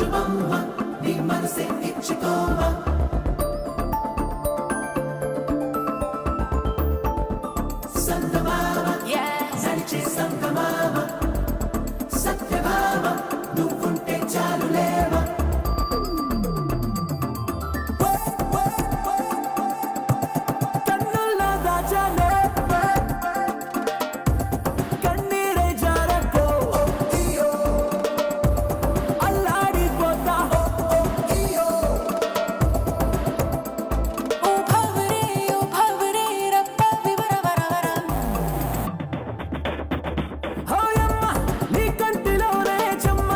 పంచుమమ్మ నీ మనసే ఇచ్చుకోవా సంగమామ నడిచే సంగమామ సత్యభామ నువ్వుంటే చాలులేవా కన్నుల్లో దాచాలే కన్నీరే జారకో అల్లాడిపోతా ఓ భవరే రప్ప వివర వరవర హోయమ్మ నీ కంటిలోనే చెమ్మ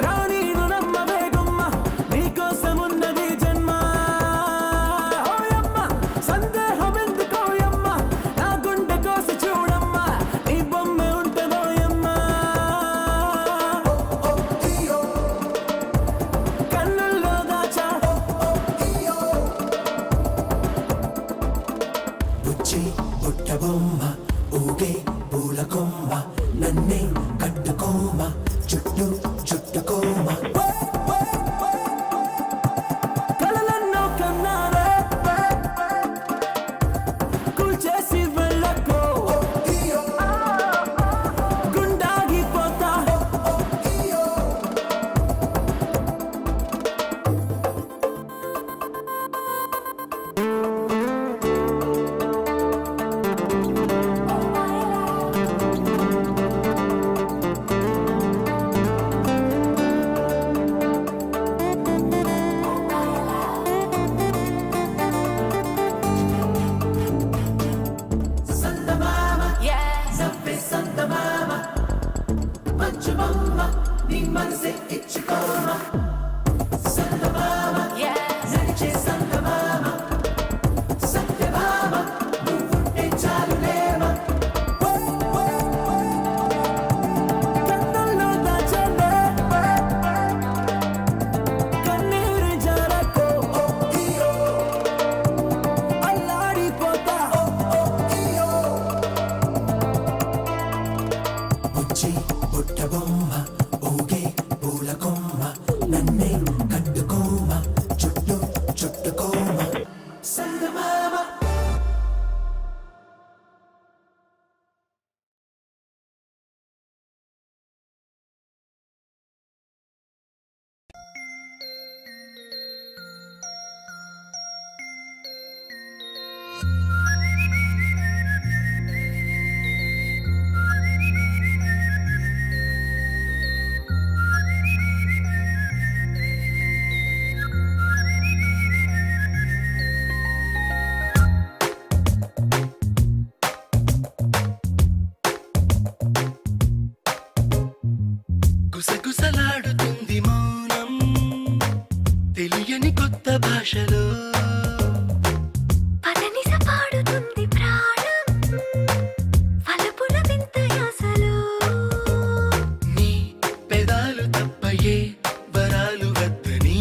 రాణీను నమ్మవే గుమ్మ నీకోసమున్నది జన్మ హోయమ్మ సందేహమెందుకోయమ్మ నా గుండె కోసి చూడమ్మ నీ బొమ్మె ఉంటదోయమ్మ కన్నుల్లో దాచా బుచ్చి బుట్ట బొమ్మ ఊగే పూల కొమ్మ నన్నే కట్టుకోమ చుట్టూ చుట్టుకోమ కలలన్నో కన్నారే కూల్చేసి వెళ్ళకో గుండాగిపోతా సందమామ నవ్వే సందమామ పంచుమమ్మ నీ మనసే ఇచ్చుకోమ సందమామ నడిచే సందమామ సత్యభామ నువ్వుంటే చాలులేవా కన్నుల్లో దాచలే కన్నీరు జారకో అల్లాడిపోతా బుచ్చి బుట్ట బొమ్మ ఊగే పూల కొమ్మ నన్నే కట్టుకోమ చుట్టూ చుట్టుకోమ సంగమామ గుసగుసలాడుతుంది మౌనం తెలియని కొత్త భాషలో పదనిస పాడుతుంది ప్రాణం వలపుల వింత యాసలో నీ పెదాలు తప్పయే వరాలు వద్దని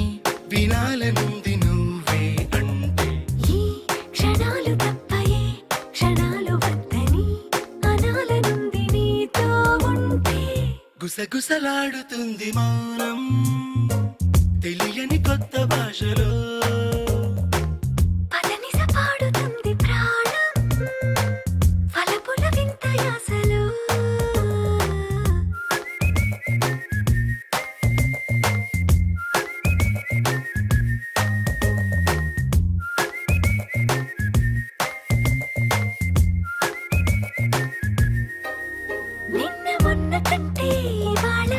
వినాలనుంది నువ్వే అంటే ఈ క్షణాలు తప్పయే క్షణాలు వద్దని అనాలనుంది నీతో ఉంటే గుసగుసలాడుతుంది మౌనం తెలియని కొత్త భాషలో పదనిస పాడుతుంది ప్రాణం వలపుల వింత యాసలో నిన్న మొన్న కంటే ఇవాళ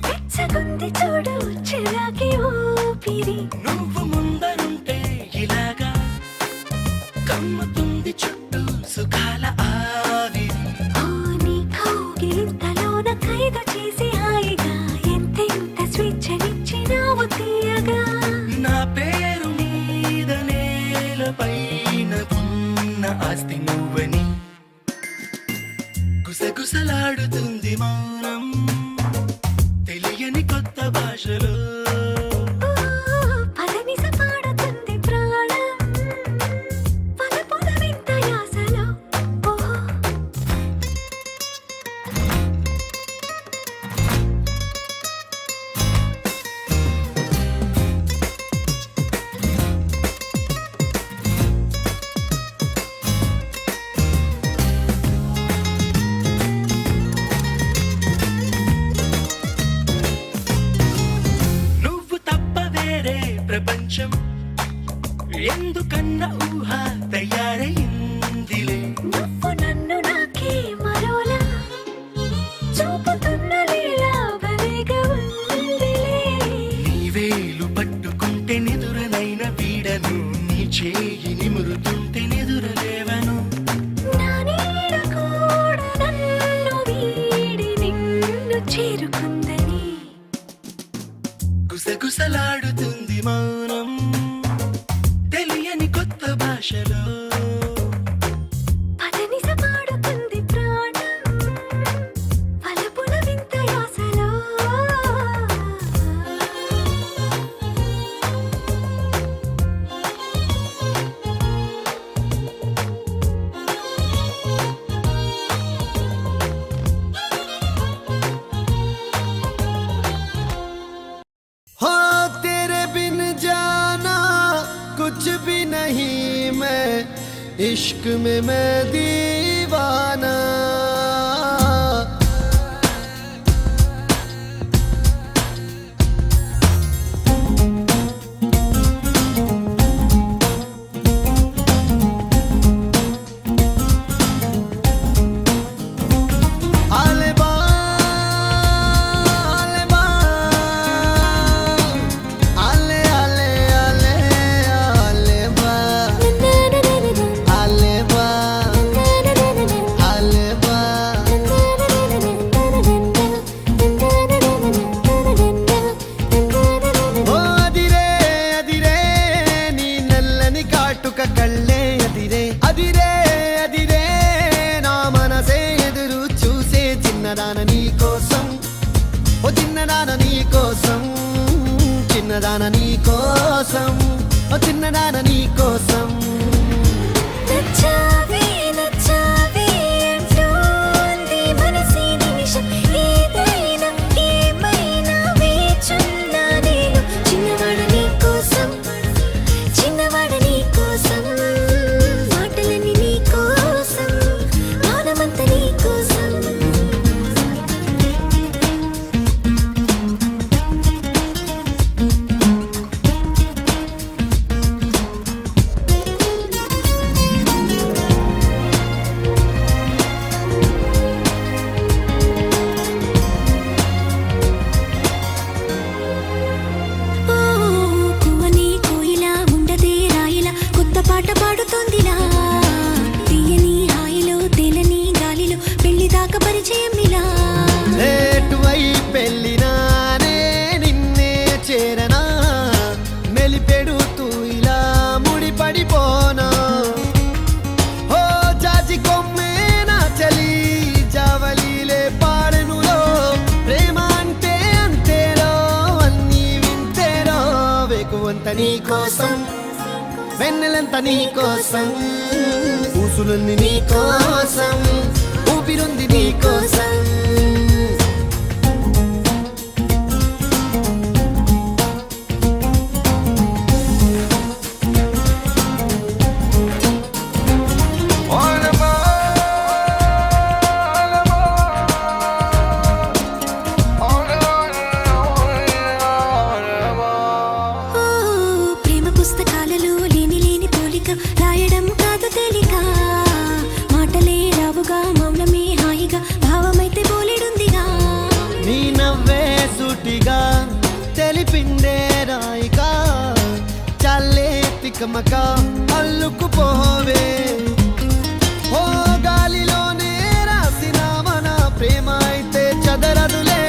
వెచ్చగుంది చూడు చిరాకి ఊపిరి నువ్వు ముందరుంటే ఇలాగా కమ్ముతుంది చుట్టూ సుఖాల ఆవిరి ఓ నీ కౌగిలింతలోన ఖైదు చేసి హాయిగా ఎంతెంత స్వేచ్ఛనిచ్చినావు తీయగా నా పేరు మీద నేలపైన ఉన్న ఆస్తి నువ్వని గుసగుసలాడుతుంది మౌనం తెలియని కొత్త భాషలో పదనిస పాడుతుంది ప్రాణం వలపుల వింత యాసలో చేరుకుందని గుసగుసలాడుతుంది మౌనం తెలియని కొత్త భాషలో పదనిస పాడుతుంది ప్రాణం వలపుల వింత యాసలో हो तेरे बिन जाना कुछ भी नहीं मैं इश्क में मैं दीवाना आले बा आले बा आले आले आले आले बा आले बा आले बा ఓ అదిరే అదిరే నీ నల్లని కాటుక కళ్ళే అదిరే అదిరే అదిరే నా మనసే ఎదురు చూసే చిన్నదాన నీ కోసం ఓ చిన్నదాన నీ కోసం చిన్నదాన నీ కోసం ఓ చిన్నదాన నీ కోసం నచ్చావే నచ్చావే అంటోంది మనసే నిమిషం ఏదైనా ఏమైనా వేచున్నా నేను చిన్నవాడ నీ కోసం చిన్నవాడ నీ కోసం మాటలన్నీ నీ కోసం మానమంతా నీ కోసం ఓ కువని కోయిలా ఉండదే రాయిలా కొత్త పాట పాడుతోందిలా తీయని హాయిలో తేలని గాలిలో పెళ్లి దాకా పరిచయం ఇలా లేటువై పెళ్ళినానే నిన్నే చేరనా మెలిపెడుతూ ఇలా ముడిపడిపోనా ఓ జాజి కొమ్మే నా చలి జావలీలే పాడెనులో ప్రేమ అంటే అంతేరో అన్నీ వింతేరో వేకువంత నీ కోసం వెన్నెలంత నీ కోసం ఊసులుంది నీ కోసం ఊపిరుంది నీ కోసం ఓ ప్రేమ పుస్తకాలలో లేని లేని పోలిక రాయడం కాదు తేలిక మాటలే రావుగా మౌనమే హాయిగా భావమైతే పోలేడుందిగా నీ నవ్వే సూటిగా తెలిపిందే రాయిగా చల్లే తికమక అల్లుకుపోవే ఓ గాలిలోనే రాసిన మన ప్రేమ అయితే చదరదులే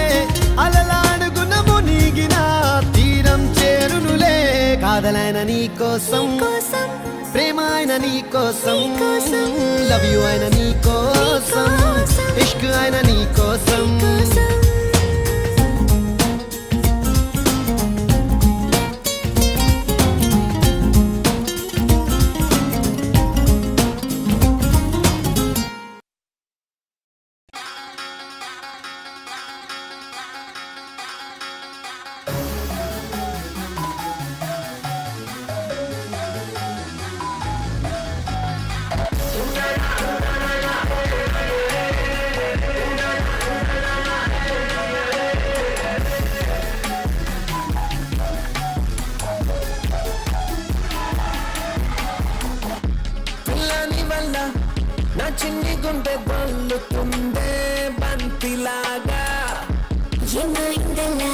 అలలాడుగున మునిగిన తీరం చేరునులే కాదలైన నీ కోసం కోసం ప్రేమ అయిన నీ కోసం నీ కోసం. లవ్ యు అయిన నీ కోసం కోసం. ఇష్క్ అయిన నీ కోసం కోసం చిన్ని గుండె బల్లుతుందే బంతిలాగా ఏమైందలా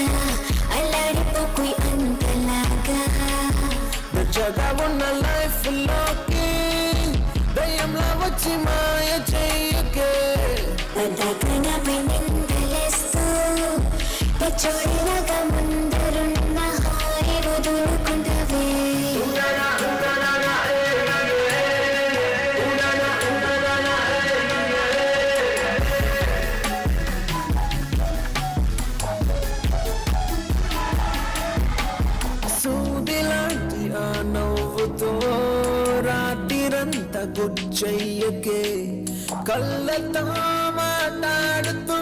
అల్లాడిపోయి అంతలాగా వెచ్చగా ఉన్న లైఫ్ లోకి దయ్యంలా వచ్చి మాయ చెయ్యకే పదకనపై నిందలేస్తూ చూడగా ముందరున్న హాయి వదులుకుంటవే సూదిలాంటి ఆ నవ్వుతో రాత్రిరంతా గుచ్చయ్యకే కళ్ళతో మాట్లాడుతూ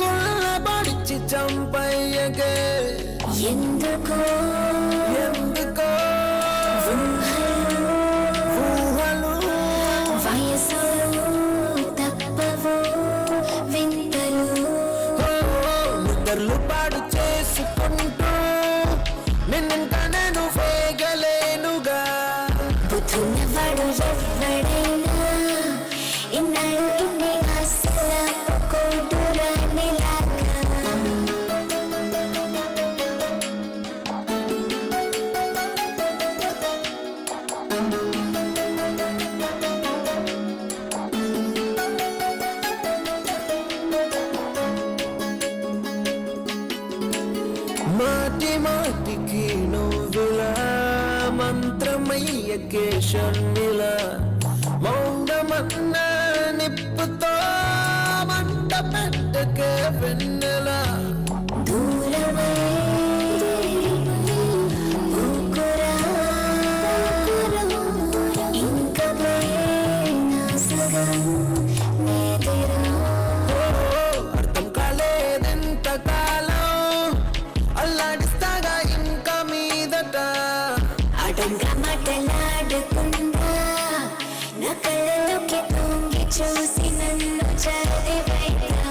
గుళ్ళబడిచి చంపయ్యకే ఎందుకో ఎందుకో ఊహలు వయసులో తప్పవు వింతలు నిద్రలు పాడు చేసుకుంటూ నిన్నింకా నేను వేగలేనుగా బుద్ధున్నవాడు ఎవ్వడైనా ఇన్నాళ్ళు ఇన్ని ఆశల కోటురానిలాగా మాటి మాటికి నువ్వులా మంత్రమయ్యకే షర్మిలా మౌనమన్న నిప్పుతో మంట పెట్టకే వెన్నెలా దూరమై ఊకురా ఇంకా సగం నీదిరా అర్థం కాలేదెంత కాలం అల్లాడిస్తాగా ఇంకా మీదట అడంగా మాటలాడకుండా నా కళ్ళలోకి తొంగి చూసి నన్ను చదివైనా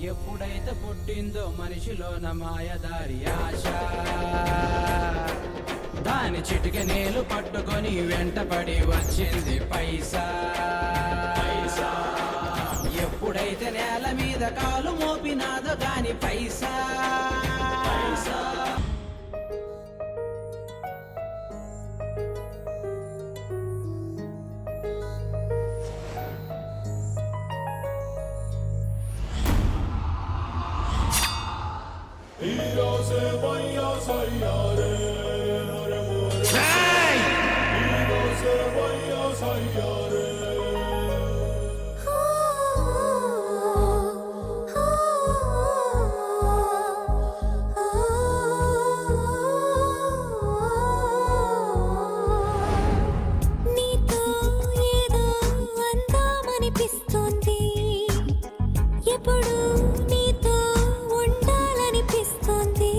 ఎప్పుడైతే పుట్టిందో మనిషిలోన మాయదారి ఆశ దాని చిటిక నేలు పట్టుకొని వెంటపడి వచ్చింది పైసా ఎప్పుడైతే నేల మీద కాలు మోపినాదో దాని పైసా నీతో ఏదో అందామనిపిస్తోంది ఎప్పుడు నీతో ఉండాలనిపిస్తోంది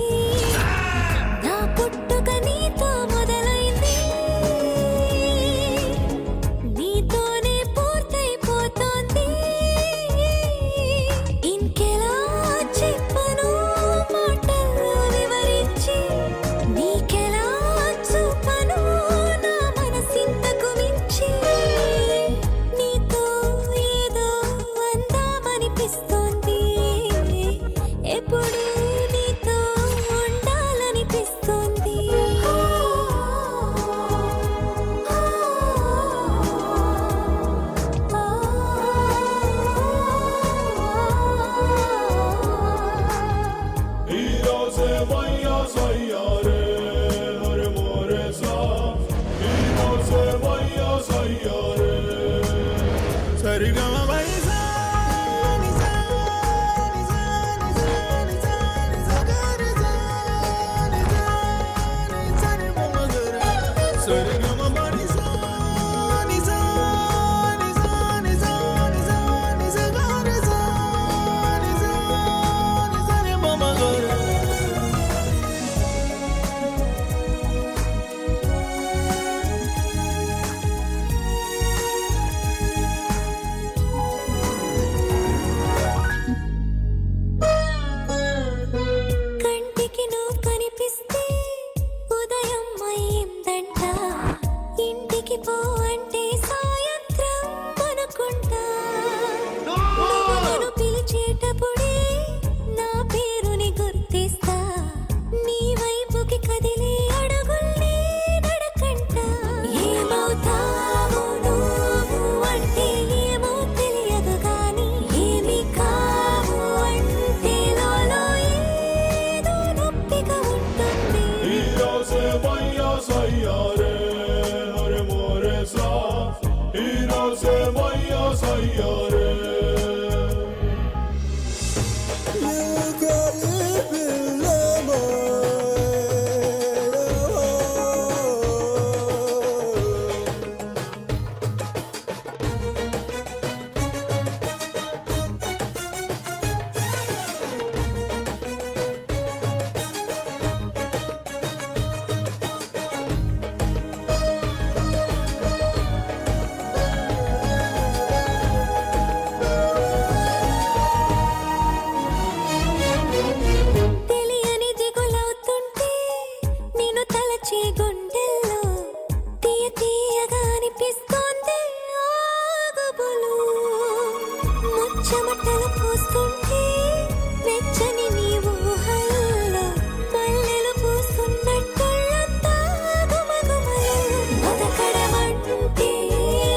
నా పుట్టుక నీతో మొదలైంది నీతోనే పూర్తయిపోతోంది ఇంకెలా చెప్పను మాటల్లో వివరించి నీకెలా చూపను నా మనసింతకు మించి నీతో ఏదో అందామనిపిస్తోంది ఎప్పుడు నీతో ఉండాలనిపిస్తోంది కంటికి నువ్వు కనిపిస్తే ఉదయం అయ్యిందంట ఇంటికి పో అంటే సాయంత్రం అనుకుంటా నువ్వు నన్ను పిలిచేటప్పుడే నా పేరుని గుర్తిస్తా నీ వైపుకి కదిలే అడుగుల్ని సయ్యారే అరే మోరే సా ఈ రోజే మయ్యా సయ్యారే తెలియని దిగులవుతుంటే నిన్ను తలచి గుండెల్లో తీయ తీయగా అనిపిస్తోంది ఆగుబులు ముచ్చమట్టలు పూస్తుంటే వెచ్చని నీ ఊహల్లో మల్లెలు పూస్తున్నట్టుళ్ళంతా గుమగుమలు బతకడమంటే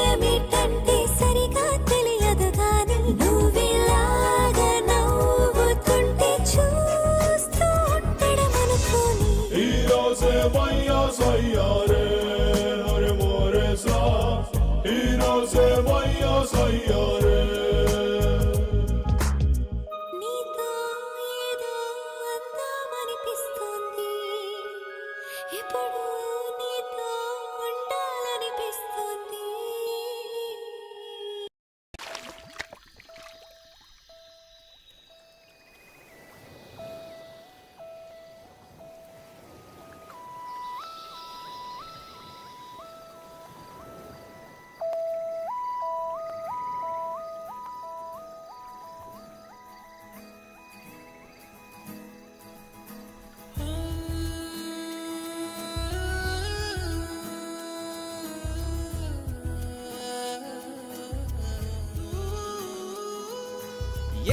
ఏమిటంటే సరిగా తెలియదు గాని నువ్విలాగా నవ్వుతుంటే చూస్తూ ఉండడమనుకోని ఈ రోజే మయ్యా సయ్యారే అరే మోరే సా ఈ రోజే మయ్యా సయ్యారే నీతో ఏదో అందామనిపిస్తోంది ఇప్పుడు నీతో ఉండాలనిపిస్తోంది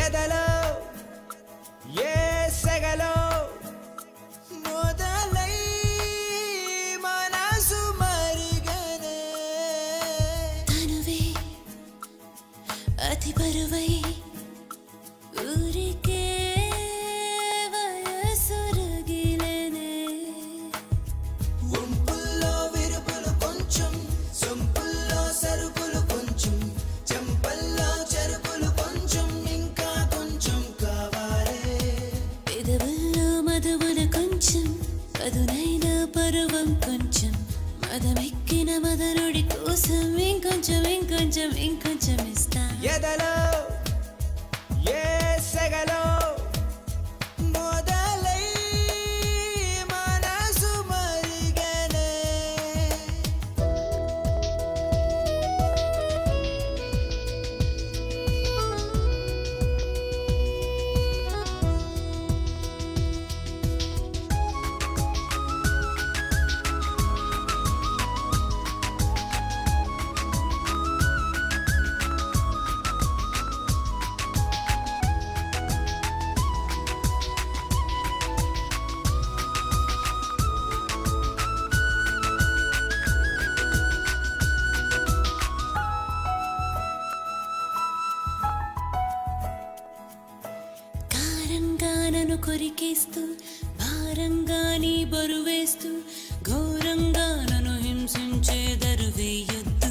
ఎదలో ఏ సెగలో మొదలై మనసు మరిగనే తనువే అతి బరువై ఊరికే వయసురగిలనే గుంపుల్లో విరుపులు కొంచెం సొంపుల్లో సరుకులు కొంచెం చెంపల్లో చెరుకులు కొంచెం ఇంకా కొంచెం కావాలే పెదవుల్లో మధువులు కొంచెం పదునైన పరువం కొంచెం మదమెక్కిన మదనుడి కోసం ఇంకొంచెం ఇంకొంచెం ఇంకొంచెం ఇస్తా ఎదలో ఏ సెగలో మొదలై మనసు మరిగనే కారంగా నన్ను కొరికేస్తూ భారంగా నీ బరువేస్తూ ఘోరంగా నన్ను హింసించే దరువేయొద్దు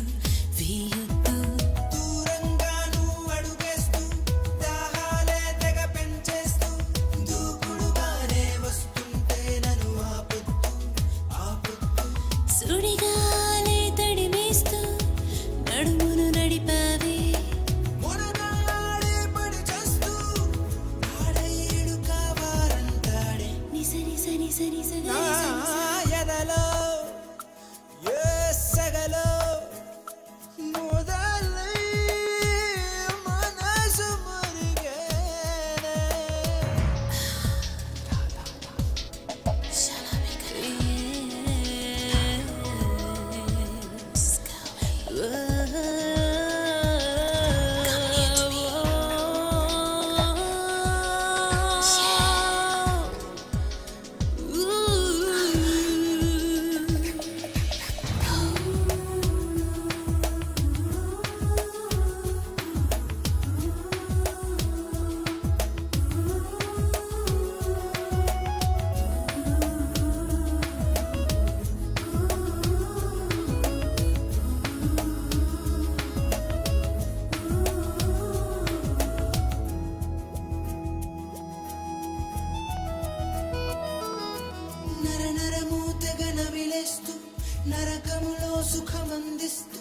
వేయొద్దు దూరంగా నువ్వు అడుగేస్తూ దాహాలే తెగ పెంచేస్తూ దూకుడుగానే వస్తుంటే నన్ను ఆపొద్దు సుడిగాలే తడిమేస్తూ నడుమును నడిపావే మునగాడే పడి చేస్తూ ఆడేడు కావాలంటాడే నిసరి సరి సరి సరి నా ఎదలో ఏ సెగలో మొదలై మనసు మరిగేనే శలవిక సుఖమందిస్తూ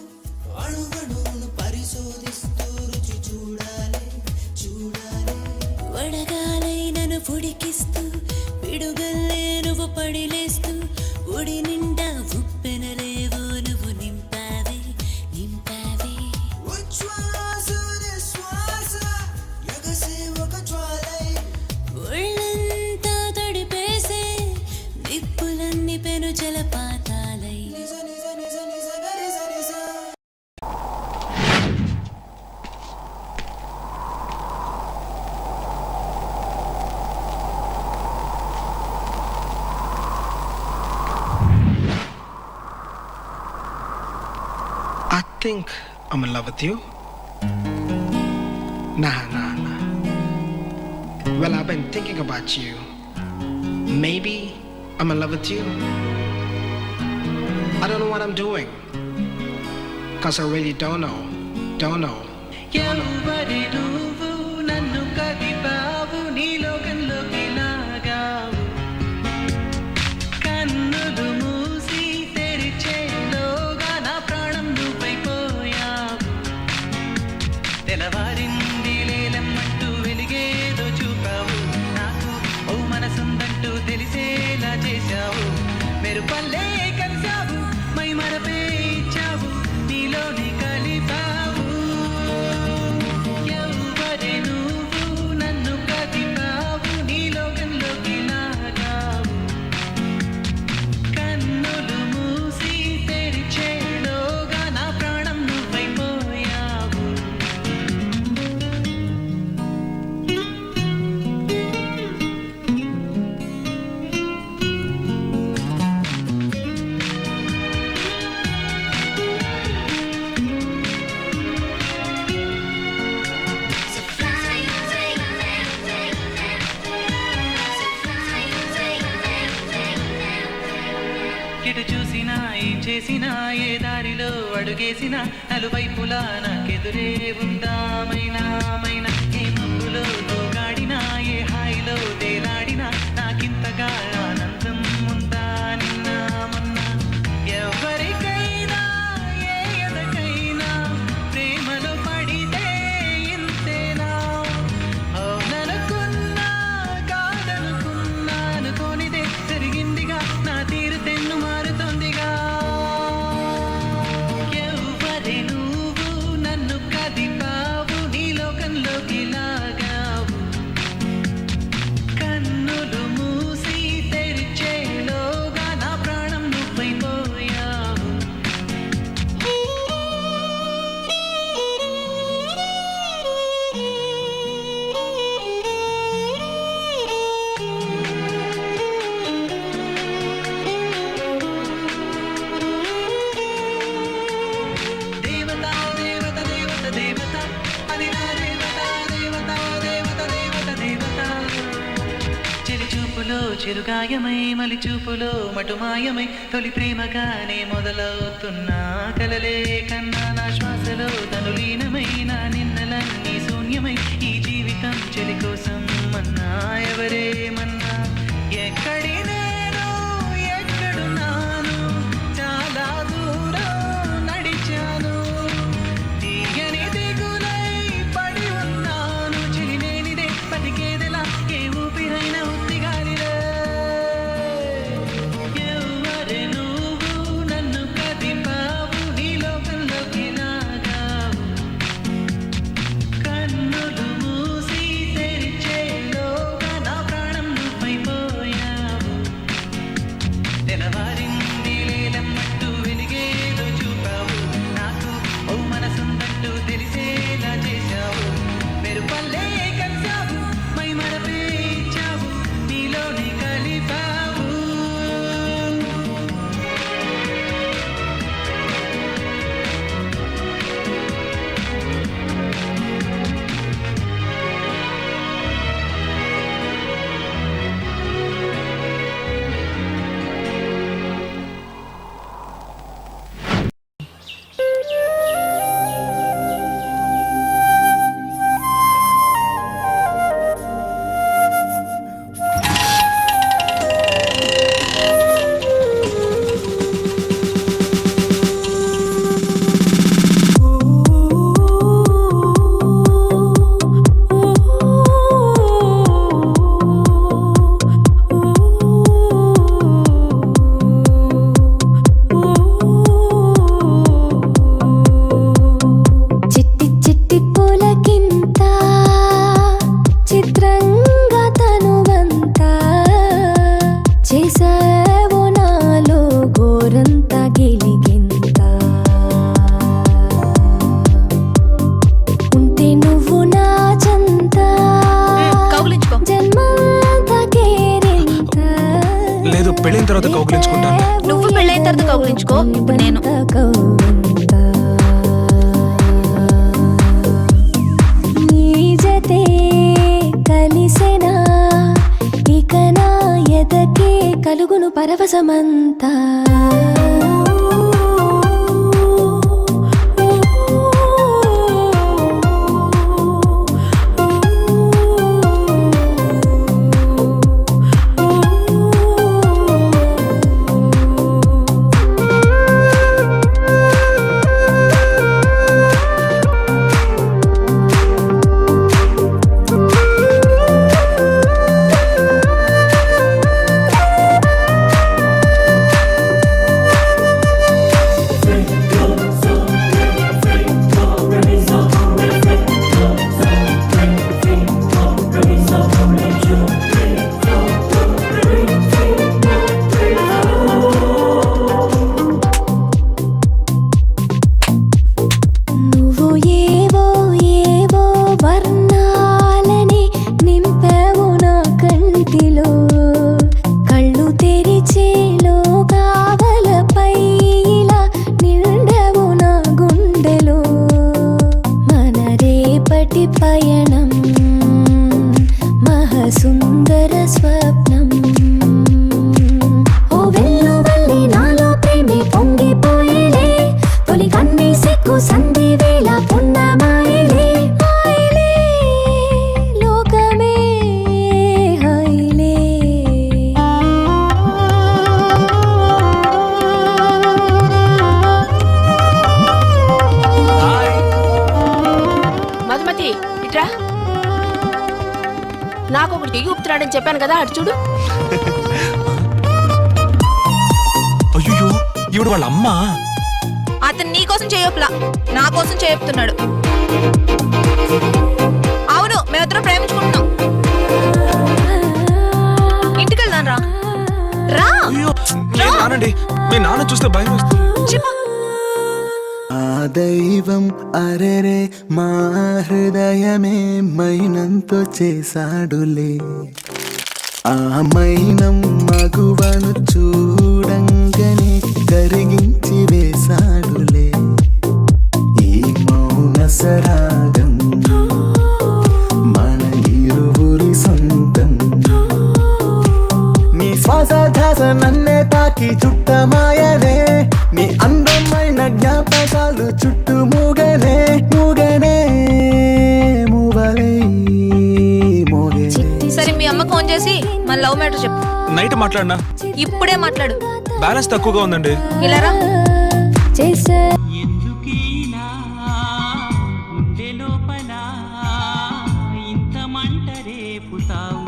అణువణువును పరిశోధిస్తూ రుచి చూడాలి చూడాలి వడగాలై నన్ను పొడికిస్తూ పిడుగల్లే నువ్వు పడిలేస్తూ ఒడి నిండా ఉప్పెనలేవో నువ్వు నింపావే నింపావే ఉచ్ఛ్వాస నిశ్వాస ఎగసే ఒక జ్వాలై ఒళ్ళంతా తడిపేసే నిప్పులన్నీ పెను జలపాతాలై నిజ నిజ నిజ నిజ గరి సరి స I think I'm in love with you. Nah. Well, I've been thinking about you. Maybe I'm in love with you. I don't know what I'm doing. Cause I really don't know. ఎవరి నువ్వు నన్ను కదిపావు నీ లోకంలోకి లాగావు కన్నులు మూసి తెరిచేలోగా నా ప్రాణం నువ్వైపోయావు తెల్లవారింది లేలమ్మంటూ వెలిగేదో చూపావు నాకు ఓ మనసుందంటూ తెలిసేలా చేశావు మెరుపల్లే కలిసావు మై మరపే ఇచ్చావు నీలోని కలిపావు ఎవరి నువ్వు నన్ను కదిపావు నీ లోకంలోకి లాగావు కన్నులు మూసి తెరిచేలోగా నా ప్రాణం నువ్వైపోయావు ఎటు చూసినా ఏం చేసినా ఏ దారిలో అడుగేసినా నలువైపులా నాకెదురే ఉందామైనా ఏ మబ్బులో దూగాడినా ఏ హాయిలో తేలాడినా నాకింతగా ఆనందం ఉందా నిన్న మొన్న ఎవరికైనా ఏ ఎదకైనా ప్రేమలో పడితే ఇంతేనా అవుననుకున్నా కాదనుకున్నా అనుకోనిదే జరిగిందిగా నా తీరు తెన్ను మారుతోందిగా ఎవరి నువ్వు నన్ను కదిపావు నీ లోకంలోకి లాగావు కన్నులు మూసి తెరిచేలోగా నా ప్రాణం నువ్వైపోయావు దేవత దేవత దేవత దేవత అది నా దేవత దేవత దేవత దేవత దేవత చెలి చూపులో చిరుగాయమై మలి చూపులో మటుమాయమై తొలి ప్రేమగానే మొదలవుతున్నా కలలే కన్నా నా శ్వాసలో తను లీనమై నా నిన్నలన్నీ శూన్యమై ఈ జీవితం చెలి కోసం మన్నా ఎవరేమన్నా ఎక్కడి నేను ఎక్కడున్నాను చాలా దూరం నడిచాను తీయని దిగులై పడి ఉన్నాను చిలినేనిదే పతికేదెలా ఏ ఊపిరైన ఉత్తిగాలిరే ఎవరి నువ్వు నన్ను కదిపావు నీ లోకంలోకి లాగావు కన్నులు మూసి తెరిచేలోగా నా ప్రాణం నువ్వైపోయావు నువ్వు పెళ్ళైన తర్వాత కౌగిలించుకో, ఇప్పుడు నేను. నీ జతే కలిసెనా ఇక నా ఎదకే కలుగును పరవశమంతా. పయనం మహసుందర స్వప్నం. ఓ వెల్లు వల్లి నాలో ప్రేమే పొంగిపోయేలే, తొలి కన్నే సిక్కు సంధి వేళ పున్నమాయిలే. హాయిలే లోకమే హాయిలే. మధుమతి ఇట్రా. నాకు ఒకటి దిగి ఊపుతున్నాడని చెప్పాను కదా, అటు చూడు. అయ్యో ఈవిడ వాళ్ళ అమ్మ. అతను నీ కోసం చేయొప్లా, నా కోసం చెప్తున్నాడు. అవును, మేమిద్దరం ప్రేమించుకుంటున్నాం. ఇంటికి వెళ్దాం రా. రా రానండి, మీ నాన్న చూస్తే భయం వస్తుంది. చెప్పు. ఆ దైవం అరెరే మా హృదయమే మైనంతో చేశాడులే. ఆ మైనం మగువను చూడంగానే కరిగించి వేశాడులే. ఈ మౌన సరాగం మన ఇరువురి సొంతం. నీ శ్వాస ధ్యాస నన్నే తాకి చుట్టమాయనే, నీ అందమైన జ్ఞాపకాలు చుట్టూ మూగనే మూగనే మూవలే మోగనే. సరే మీ అమ్మ ఫోన్ చేసి మన లవ్ మ్యాటర్ చెప్పు. నైట్ మాట్లాడినా? ఇప్పుడే మాట్లాడు. బ్యాలెన్స్ తక్కువగా ఉందండి. ఇలా రా. ఎందుకీలా గుండె లోపల ఇంత మంట రేపుతావు